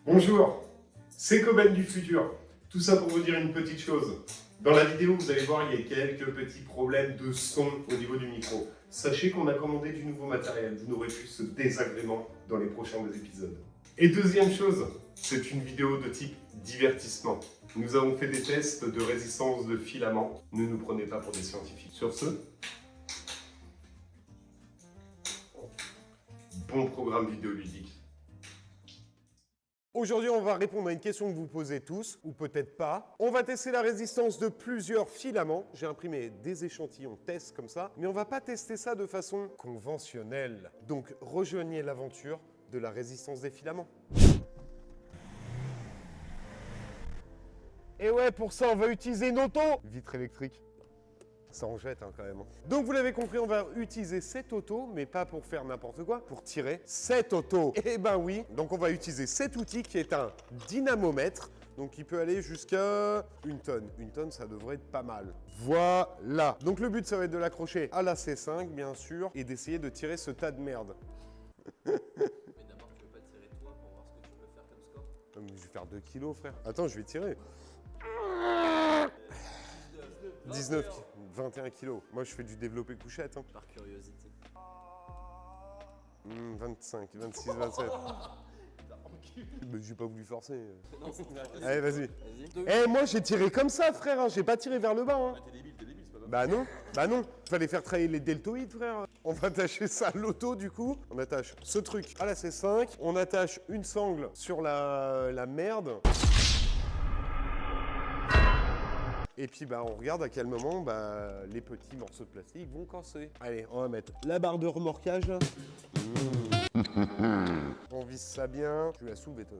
Bonjour, c'est Coben du futur. Tout ça pour vous dire une petite chose. Dans la vidéo, vous allez voir, il y a quelques petits problèmes de son au niveau du micro. Sachez qu'on a commandé du nouveau matériel. Vous n'aurez plus ce désagrément dans les prochains épisodes. Et deuxième chose, c'est une vidéo de type divertissement. Nous avons fait des tests de résistance de filaments. Ne nous prenez pas pour des scientifiques. Sur ce, bon programme vidéoludique. Aujourd'hui, on va répondre à une question que vous posez tous, ou peut-être pas. On va tester la résistance de plusieurs filaments. J'ai imprimé des échantillons tests comme ça, mais on va pas tester ça de façon conventionnelle. Donc, rejoignez l'aventure de la résistance des filaments. Et ouais, pour ça, on va utiliser une auto. Vitre électrique. Ça en jette quand même. Donc vous l'avez compris, on va utiliser cette auto, mais pas pour faire n'importe quoi, pour tirer cette auto. Eh ben oui, donc on va utiliser cet outil qui est un dynamomètre, donc il peut aller jusqu'à 1 tonne. 1 tonne, ça devrait être pas mal. Voilà. Donc le but, ça va être de l'accrocher à la C5, bien sûr, et d'essayer de tirer ce tas de merde. Mais d'abord, tu veux pas tirer toi pour voir ce que tu peux faire comme score? Je vais faire 2 kilos, frère. Attends, je vais tirer. 19, 21 kilos. Moi, je fais du développé couchette. Hein. Par curiosité. 25, 26, 27. Mais j'ai pas voulu forcer. Non, c'est pas Allez, vas-y. Vas-y. Eh, moi, j'ai tiré comme ça, frère. Hein. J'ai pas tiré vers le bas. Hein. T'es débile, c'est pas Bah non. Fallait faire travailler les deltoïdes, frère. On va attacher ça à l'auto, du coup. On attache ce truc à la C5. On attache une sangle sur la merde. Et puis bah on regarde à quel moment les petits morceaux de plastique vont casser. Allez, on va mettre la barre de remorquage. On visse ça bien. Tu la souleves, toi.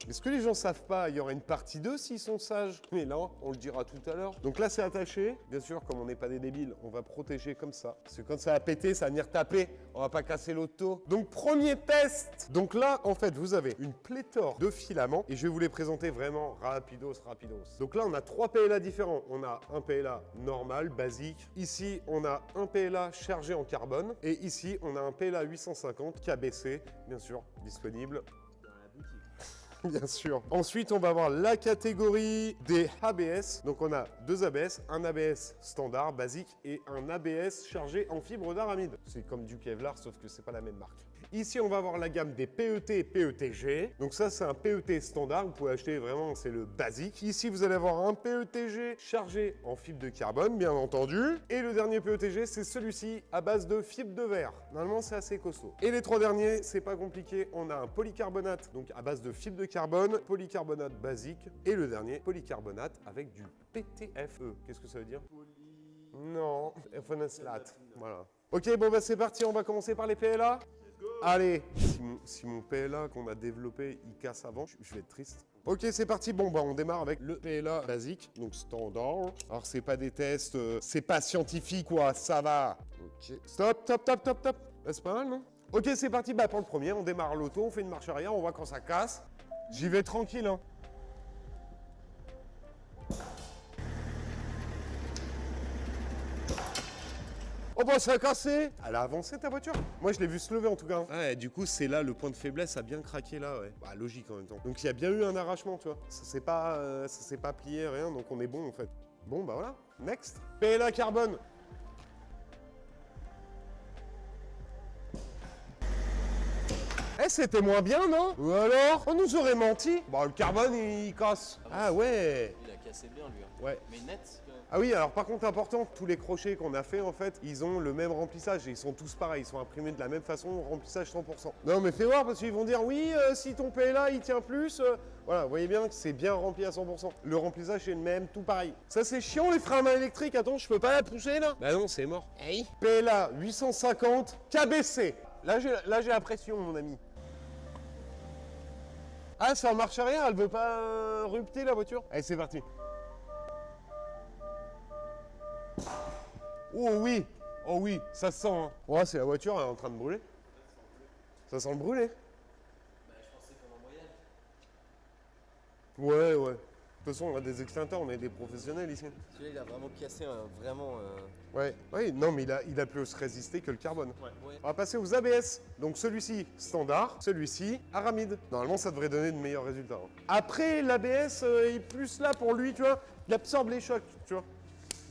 Mais ce que les gens savent pas, il y aura une partie 2 s'ils sont sages. Mais là, on le dira tout à l'heure. Donc là, c'est attaché. Bien sûr, comme on n'est pas des débiles, on va protéger comme ça. Parce que quand ça va péter, ça va venir taper. On va pas casser l'auto. Donc premier test. Donc là, en fait, vous avez une pléthore de filaments. Et je vais vous les présenter vraiment rapidos. Donc là, on a 3 PLA différents. On a un PLA normal, basique. Ici, on a un PLA chargé en carbone. Et ici, on a un PLA 850 KBC, bien sûr, disponible Dans la boutique. bien sûr. Ensuite, on va voir la catégorie des ABS. Donc, on a 2 ABS, un ABS standard, basique, et un ABS chargé en fibre d'aramide. C'est comme du Kevlar, sauf que c'est pas la même marque. Ici, on va voir la gamme des PET et PETG. Donc ça, c'est un PET standard. Vous pouvez acheter vraiment, c'est le basique. Ici, vous allez avoir un PETG chargé en fibre de carbone, bien entendu. Et le dernier PETG, c'est celui-ci à base de fibre de verre. Normalement, c'est assez costaud. Et les 3 derniers, c'est pas compliqué. On a un polycarbonate, donc à base de fibre de carbone, polycarbonate basique. Et le dernier, polycarbonate avec du PTFE. Qu'est-ce que ça veut dire? Non, FNSLAT. Voilà. Ok, bon, bah c'est parti. On va commencer par les PLA. Allez, si mon PLA qu'on a développé, il casse avant, je vais être triste. Ok, c'est parti. Bon, bah on démarre avec le PLA basique, donc standard. Alors, c'est pas des tests, c'est pas scientifique, quoi, ça va. Ok, stop. Bah, c'est pas mal, non? Ok, c'est parti. Bah, pour le premier, on démarre l'auto, on fait une marche arrière, on voit quand ça casse. J'y vais tranquille, hein. Oh bah ça a cassé. Elle a avancé ta voiture? Moi je l'ai vu se lever en tout cas. Ouais, du coup c'est là le point de faiblesse a bien craqué là, ouais. Bah logique en même temps. Donc il y a bien eu un arrachement, tu vois. Ça s'est pas plié, rien, donc on est bon en fait. Bon bah voilà, next. PLA carbone. Eh c'était moins bien, non? Ou alors? On nous aurait menti. Bah le carbone il casse. Ah ouais. Il a cassé bien lui. Hein. Ouais. Mais net. Ah oui, alors par contre important, tous les crochets qu'on a fait en fait, ils ont le même remplissage et ils sont tous pareils, ils sont imprimés de la même façon, remplissage 100%. Non mais fais voir parce qu'ils vont dire oui, si ton PLA il tient plus, voilà, vous voyez bien que c'est bien rempli à 100%. Le remplissage est le même, tout pareil. Ça c'est chiant les freins à main électriques, attends, je peux pas la pousser là? Bah non, c'est mort. Hey. PLA 850 KBC. Là j'ai la pression mon ami. Ah ça marche arrière, elle veut pas rupter la voiture? Allez c'est parti. Oh oui, ça se sent. Hein. Ouais, c'est la voiture, elle est en train de brûler. Ça sent le brûler. Bah, je pensais qu'on en moyenne. Ouais. toute façon, on a des extincteurs, on est des professionnels ici. Celui-là, il a vraiment cassé vraiment. Ouais, oui, non, mais il a plus résisté que le carbone. Ouais. On va passer aux ABS. Donc celui-ci, standard, celui-ci, aramide. Normalement, ça devrait donner de meilleurs résultats. Hein. Après, l'ABS est plus là pour lui, tu vois. Il absorbe les chocs, tu vois.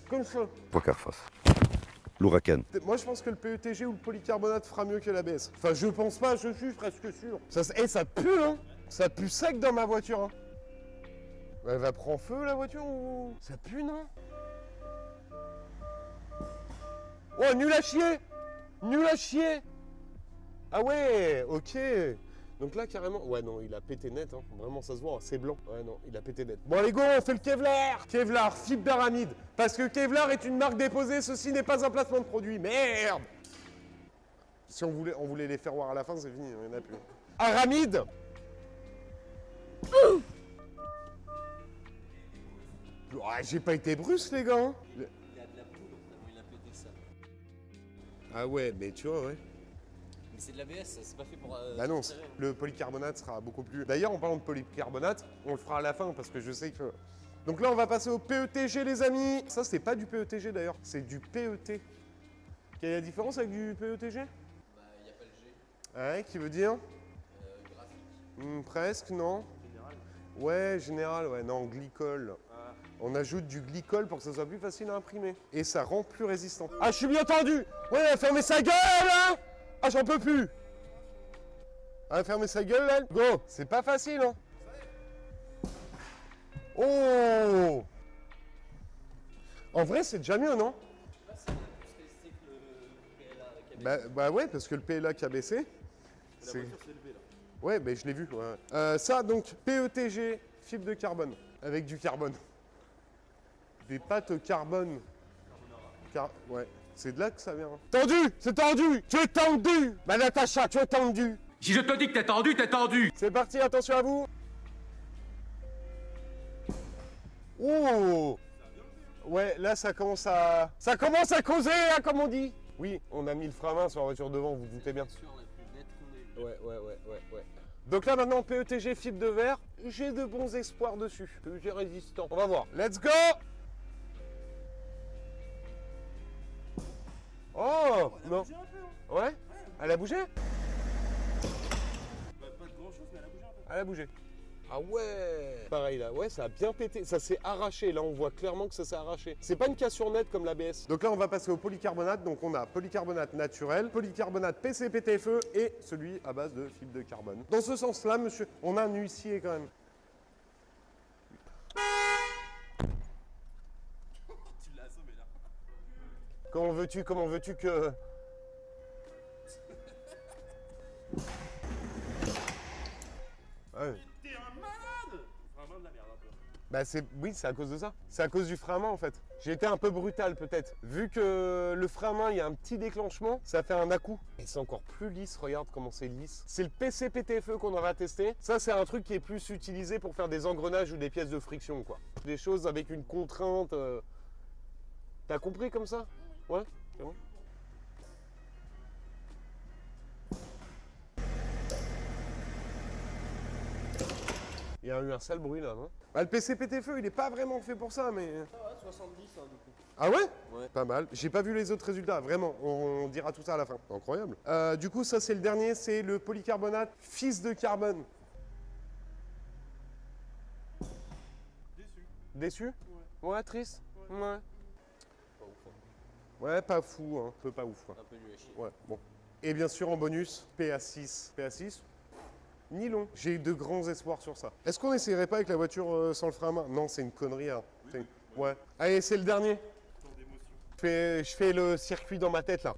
Comme ça. Poker face. L'Huracan. Moi, je pense que le PETG ou le polycarbonate fera mieux que l'ABS. Enfin, je pense pas, je suis presque sûr. Ça pue, hein. Ça pue sec dans ma voiture, hein. Elle va prendre feu, la voiture, ou... Ça pue, non? Oh, nul à chier! Nul à chier! Ah ouais, ok. Donc là, carrément... Ouais, non, il a pété net, hein. Vraiment, ça se voit, c'est blanc. Ouais, non, il a pété net. Bon, allez, go, on fait le Kevlar! Kevlar, fibre d'aramide. Parce que Kevlar est une marque déposée, ceci n'est pas un placement de produit. Merde! Si on voulait les faire voir à la fin, c'est fini, il n'y en a plus. Aramide! Ouais, j'ai pas été brusque, les gars. Hein. Il a de la poudre tellement il a pété ça. Ah ouais, mais tu vois, ouais. Mais c'est de l'ABS, c'est pas fait pour. Bah non, tirer, hein. le polycarbonate sera beaucoup plus... D'ailleurs, en parlant de polycarbonate, on le fera à la fin parce que je sais que... Donc là, on va passer au PETG, les amis. Ça, c'est pas du PETG, d'ailleurs. C'est du PET. Quelle est la différence avec du PETG? Bah, il n'y a pas le G. Ouais, qui veut dire Graphique. presque, non. Ouais, général, ouais, non, glycol. On ajoute du glycol pour que ça soit plus facile à imprimer. Et ça rend plus résistant. Ah, je suis bien tendu. Ouais, fermez sa gueule, hein. Ah, j'en peux plus. Ah, fermez sa gueule, là. Go. C'est pas facile, hein. Oh. En vrai, c'est déjà mieux, non? Je sais pas si il a plus résisté que le PLA qui a Bah ouais, parce que le PLA qui a baissé. La c'est- voiture s'est levée là. Ouais, mais je l'ai vu. Ouais. Ça, donc, PETG, fibre de carbone, avec du carbone. Des pâtes carbone. Ouais, c'est de là que ça vient. Tendu, c'est tendu, tu es tendu, ma Natacha, tu es tendu. Si je te dis que t'es tendu, t'es tendu. C'est parti, attention à vous. Oh. Ouais, là, ça commence à causer, hein, comme on dit. Oui, on a mis le frein à main sur la voiture devant, vous vous doutez bien. Bien sûr, la plus nette qu'on ait. Ouais. Donc là maintenant PETG fibre de verre, j'ai de bons espoirs dessus. PETG résistant. On va voir. Let's go. Oh non. Ouais. Elle a bougé. Pas de grand chose, mais elle a bougé un peu. Elle a bougé. Ah ouais. Pareil là, ouais, ça a bien pété, ça s'est arraché. Là, on voit clairement que ça s'est arraché. C'est pas une cassure nette comme l'ABS. Donc là, on va passer au polycarbonate. Donc on a polycarbonate naturel, polycarbonate PCPTFE et celui à base de fibre de carbone. Dans ce sens-là, monsieur, on a un huissier quand même. Tu l'as assommé là. Comment veux-tu que... Ouais. T'es un malade. Vraiment de la merde un peu. Bah oui, c'est à cause de ça. C'est à cause du frein à main en fait. J'ai été un peu brutal peut-être. Vu que le frein à main, il y a un petit déclenchement, ça fait un à-coup. Et c'est encore plus lisse, regarde comment c'est lisse. C'est le PCPTFE qu'on aura testé. Ça, c'est un truc qui est plus utilisé pour faire des engrenages ou des pièces de friction, quoi. Des choses avec une contrainte. T'as compris comme ça? Ouais, c'est bon. Il y a eu un sale bruit là, non? Bah, le PCPTFE, il est pas vraiment fait pour ça, mais... Ah ouais, 70 hein, du coup. Ah ouais? Ouais. Pas mal. J'ai pas vu les autres résultats, vraiment. On dira tout ça à la fin. Incroyable. Du coup, ça c'est le dernier, c'est le polycarbonate fils de carbone. Déçu. Déçu? Ouais, triste? Ouais. Pas ouf. Hein. Ouais, pas fou, hein. Peu pas ouf, quoi. Un peu nul à chier. Ouais, bon. Et bien sûr, en bonus, PA6. PA6? Nylon. J'ai de grands espoirs sur ça. Est-ce qu'on essayerait pas avec la voiture sans le frein à main? Non, c'est une connerie. Hein. Ouais. Allez, c'est le dernier. Tant d'émotions. Je fais le circuit dans ma tête là.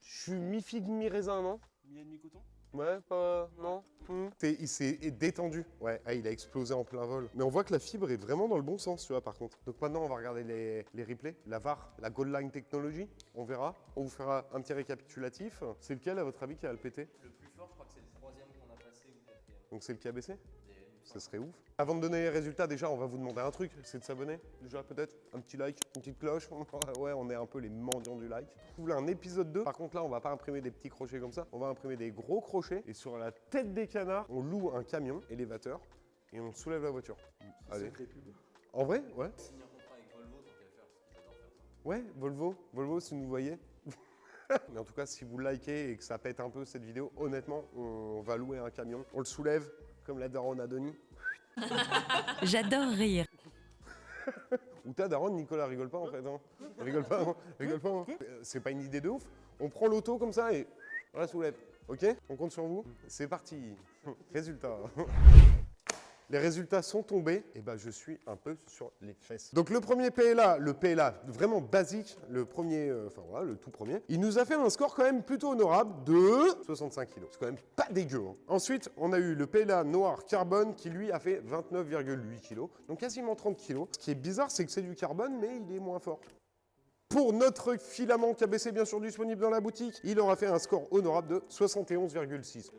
Je suis mi-figue, mi-raisin, non? Mi et demi coton. Ouais, pas. Non. Il s'est détendu. Ouais, ah, il a explosé en plein vol. Mais on voit que la fibre est vraiment dans le bon sens, tu vois, par contre. Donc maintenant, on va regarder les replays. La VAR, la Goal Line Technology. On verra. On vous fera un petit récapitulatif. C'est lequel, à votre avis, qui a le pété? Le plus fort, je crois que c'est le troisième qu'on a passé ou le quatrième. Donc c'est le qui a baissé? Il me Ce serait ouf. Avant de donner les résultats, déjà, on va vous demander un truc, c'est de s'abonner. Déjà, peut-être un petit like, une petite cloche. Ouais, on est un peu les mendiants du like. Vous voulez un épisode 2. Par contre, là, on va pas imprimer des petits crochets comme ça. On va imprimer des gros crochets. Et sur la tête des canards, on loue un camion élévateur et on soulève la voiture. Allez. En vrai, ouais. Signer un contrat avec Volvo, tant qu'à faire, parce qu'ils adorent faire ça. Ouais, Volvo, si vous nous voyez. Mais en tout cas, si vous likez et que ça pète un peu cette vidéo, honnêtement, on va louer un camion. On le soulève, comme la daronne a Denis. J'adore rire. Ou ta daronne, Nicolas, rigole pas en fait. Hein. Rigole pas, hein. Rigole pas. Hein. C'est pas une idée de ouf. On prend l'auto comme ça et on la soulève. Ok? On compte sur vous. C'est parti. Résultat. Les résultats sont tombés, et ben je suis un peu sur les fesses. Donc le premier PLA, le PLA vraiment basique, le premier, enfin voilà, le tout premier, il nous a fait un score quand même plutôt honorable de 65 kg. C'est quand même pas dégueu. Hein. Ensuite, on a eu le PLA noir carbone qui lui a fait 29,8 kg, donc quasiment 30 kg. Ce qui est bizarre, c'est que c'est du carbone, mais il est moins fort. Pour notre filament KBC, bien sûr disponible dans la boutique, il aura fait un score honorable de 71,6.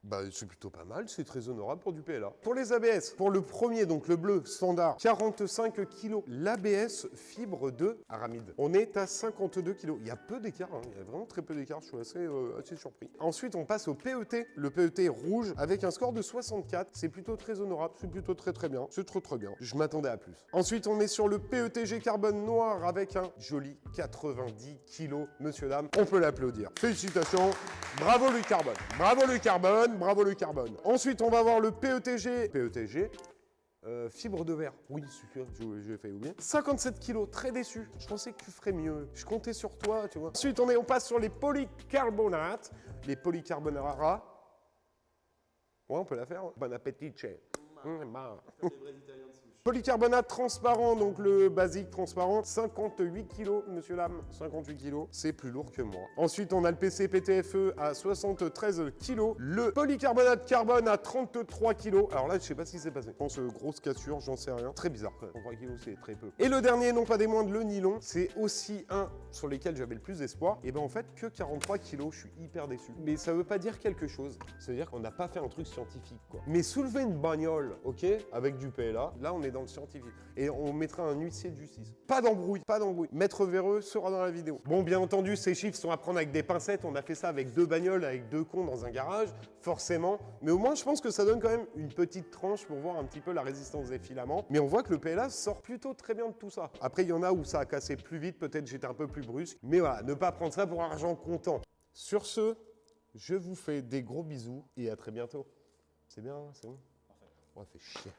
Bah, c'est plutôt pas mal, c'est très honorable pour du PLA. Pour les ABS, pour le premier, donc le bleu standard, 45 kg. L'ABS fibre de aramide. On est à 52 kg. Il y a peu d'écart, hein. Il y a vraiment très peu d'écart, je suis assez surpris. Ensuite, on passe au PET, le PET rouge, avec un score de 64. C'est plutôt très honorable, c'est plutôt très bien. C'est trop bien. Je m'attendais à plus. Ensuite, on est sur le PETG carbone noir avec un joli 90 kg. Monsieur, dame, on peut l'applaudir. Félicitations, bravo le carbone. Bravo le carbone. Bravo le carbone. Ensuite, on va voir le PETG. Fibre de verre. Oui, super, j'ai failli oublier. 57 kg, très déçu. Je pensais que tu ferais mieux. Je comptais sur toi, tu vois. Ensuite, on passe sur les polycarbonates. Les polycarbonates. Ouais, on peut la faire. Bon appétit, chef. Comme les vrais Italiens de sushi. Polycarbonate transparent, donc le basique transparent, 58 kg, monsieur Lame, 58 kg, c'est plus lourd que moi. Ensuite, on a le PC PTFE à 73 kg, le polycarbonate carbone à 33 kg. Alors là, je sais pas ce qui s'est passé. Je pense grosse cassure, j'en sais rien. Très bizarre, 33 kg, c'est très peu. Et le dernier, non pas des moindres, le nylon, c'est aussi un sur lesquels j'avais le plus d'espoir. Et ben en fait, que 43 kg, je suis hyper déçu. Mais ça veut pas dire quelque chose. Ça veut dire qu'on n'a pas fait un truc scientifique, quoi. Mais soulever une bagnole, ok, avec du PLA, là, on est dans le scientifique. Et on mettra un huissier de justice. Pas d'embrouille, pas d'embrouille. Maître Véreux sera dans la vidéo. Bon, bien entendu, ces chiffres sont à prendre avec des pincettes. On a fait ça avec 2 bagnoles, avec 2 cons dans un garage, forcément. Mais au moins, je pense que ça donne quand même une petite tranche pour voir un petit peu la résistance des filaments. Mais on voit que le PLA sort plutôt très bien de tout ça. Après, il y en a où ça a cassé plus vite. Peut-être j'étais un peu plus brusque. Mais voilà, ne pas prendre ça pour argent comptant. Sur ce, je vous fais des gros bisous et à très bientôt. C'est bien, c'est bon? Ouais, fait chier.